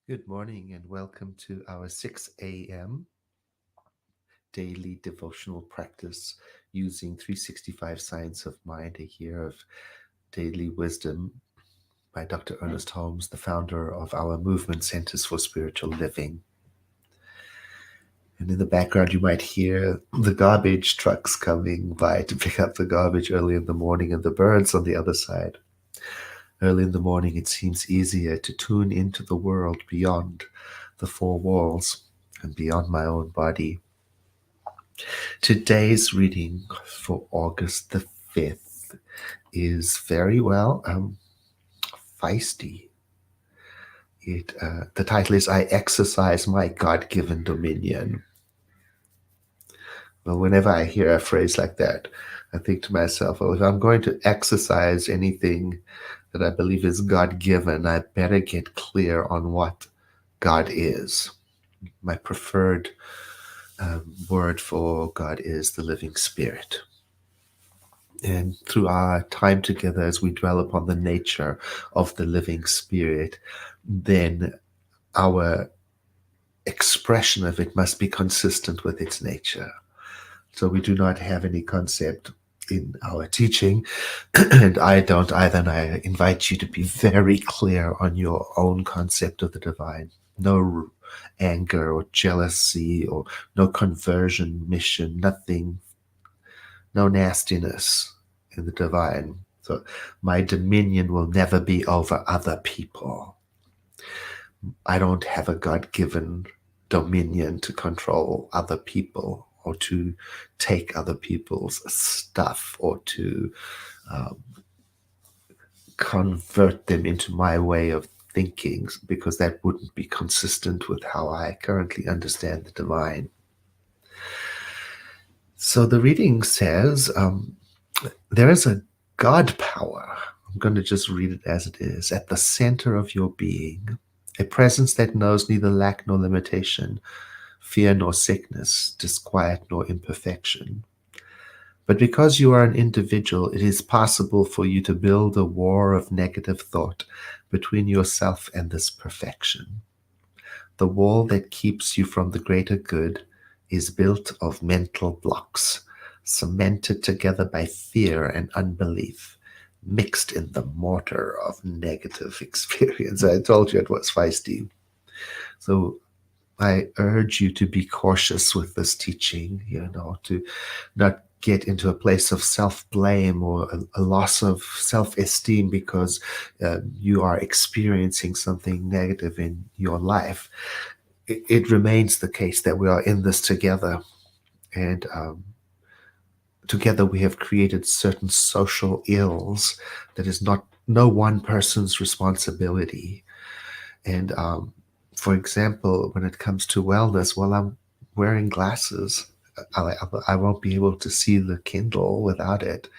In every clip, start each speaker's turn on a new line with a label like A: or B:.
A: Good morning and welcome to our 6 a.m. daily devotional practice using 365 Science of Mind, a year of daily wisdom by Dr. Ernest Holmes, the founder of our movement Centers for Spiritual Living. And in the background, you might hear the garbage trucks coming by to pick up the garbage early in the morning and the birds on the other side. Early in the morning, it seems easier to tune into the world beyond the four walls and beyond my own body. Today's reading for August the 5th is very feisty. The title is I Exercise My God-Given Dominion. Well, whenever I hear a phrase like that, I think to myself, well, if I'm going to exercise anything that I believe is God-given, I better get clear on what God is. My preferred word for God is the living Spirit. And through our time together, as we dwell upon the nature of the living Spirit, then our expression of it must be consistent with its nature. So we do not have any concept in our teaching, and I don't either, and I invite you to be very clear on your own concept of the divine. No anger or jealousy or no conversion mission, nothing, no nastiness in the divine. So my dominion will never be over other people. I don't have a God-given dominion to control other people or to take other people's stuff or to convert them into my way of thinking, because that wouldn't be consistent with how I currently understand the divine. So the reading says, there is a God power. I'm going to just read it as it is. At the center of your being, a presence that knows neither lack nor limitation, fear nor sickness, disquiet nor imperfection. But because you are an individual, it is possible for you to build a war of negative thought between yourself and this perfection. The wall that keeps you from the greater good is built of mental blocks, cemented together by fear and unbelief, mixed in the mortar of negative experience. I told you it was feisty. So I urge you to be cautious with this teaching, to not get into a place of self-blame or a loss of self-esteem because you are experiencing something negative in your life. It remains the case that we are in this together, and together we have created certain social ills that is not no one person's responsibility. And for example, when it comes to wellness, well, I'm wearing glasses. I won't be able to see the Kindle without it.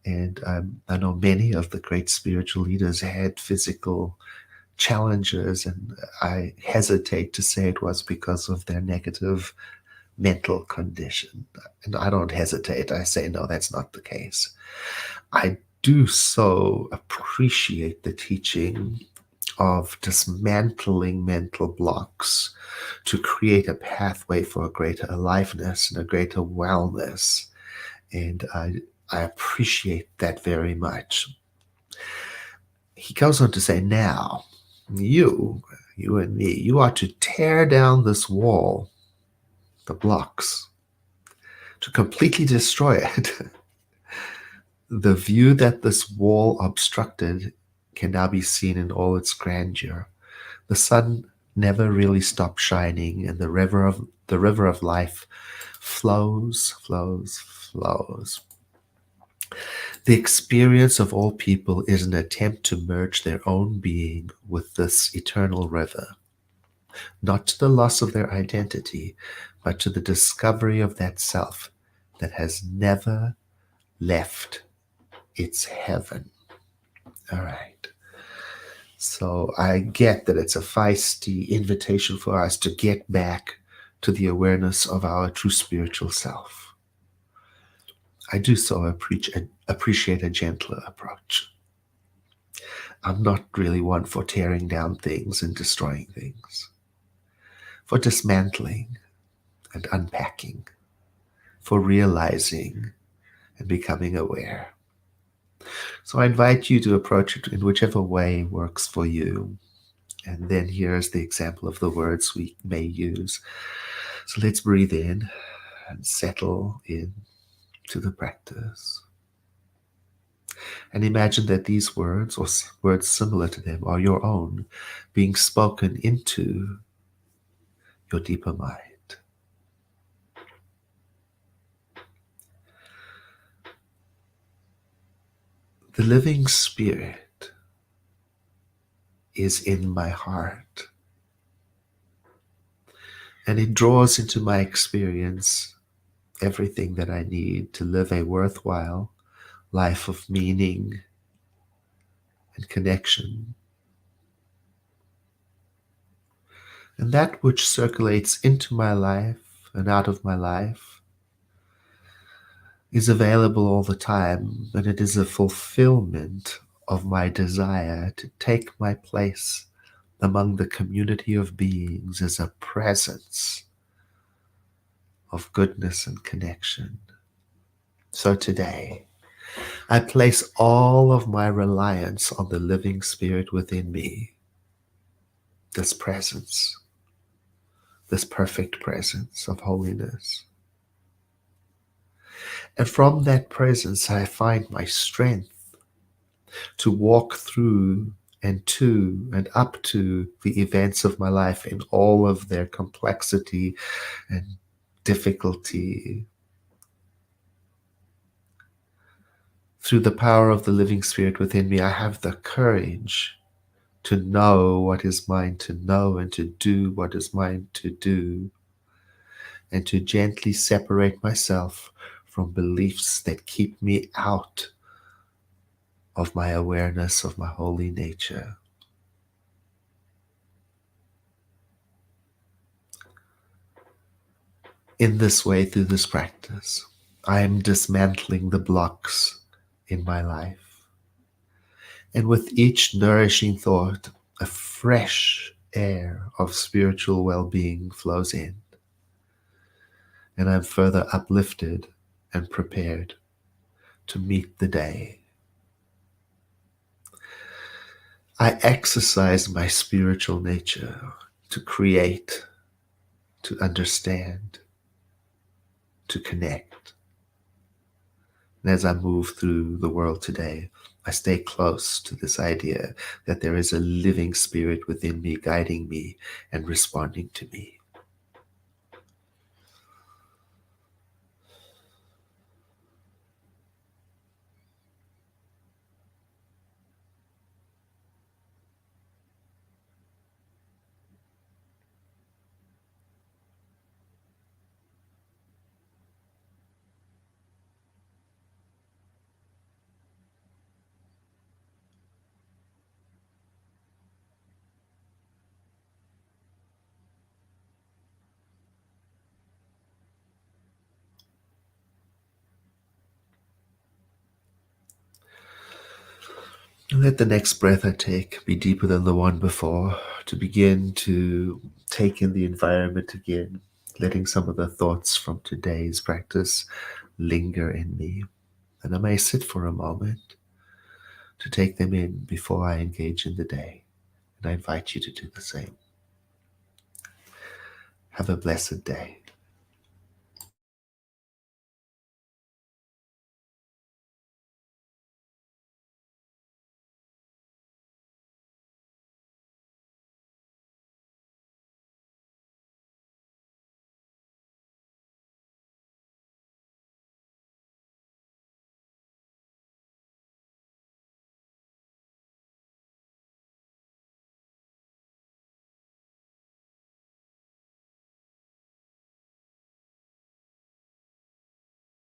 A: And I know many of the great spiritual leaders had physical challenges, and I hesitate to say it was because of their negative mental condition. And I don't hesitate. I say, no, that's not the case. I do so appreciate the teaching of dismantling mental blocks to create a pathway for a greater aliveness and a greater wellness. And I appreciate that very much. He goes on to say, now, you and me, you are to tear down this wall, the blocks, to completely destroy it. The view that this wall obstructed can now be seen in all its grandeur. The sun never really stops shining, and the river of life flows, flows, flows. The experience of all people is an attempt to merge their own being with this eternal river, not to the loss of their identity, but to the discovery of that self that has never left its heaven. All right. So I get that it's a feisty invitation for us to get back to the awareness of our true spiritual self. I do so appreciate a gentler approach. I'm not really one for tearing down things and destroying things, for dismantling and unpacking, for realizing and becoming aware. So I invite you to approach it in whichever way works for you. And then here's the example of the words we may use. So let's breathe in and settle in to the practice. And imagine that these words, or words similar to them, are your own, being spoken into your deeper mind. The living spirit is in my heart, and it draws into my experience everything that I need to live a worthwhile life of meaning and connection. And that which circulates into my life and out of my life is available all the time, and it is a fulfillment of my desire to take my place among the community of beings as a presence of goodness and connection. So today, I place all of my reliance on the living spirit within me, this presence, this perfect presence of holiness. And from that presence, I find my strength to walk through and to and up to the events of my life in all of their complexity and difficulty. Through the power of the living spirit within me, I have the courage to know what is mine to know and to do what is mine to do, and to gently separate myself from beliefs that keep me out of my awareness of my holy nature. In this way, through this practice, I am dismantling the blocks in my life. And with each nourishing thought, a fresh air of spiritual well-being flows in, and I'm further uplifted and prepared to meet the day. I exercise my spiritual nature to create, to understand, to connect. And as I move through the world today, I stay close to this idea that there is a living spirit within me, guiding me and responding to me. And let the next breath I take be deeper than the one before, to begin to take in the environment again, letting some of the thoughts from today's practice linger in me. And I may sit for a moment to take them in before I engage in the day. And I invite you to do the same. Have a blessed day.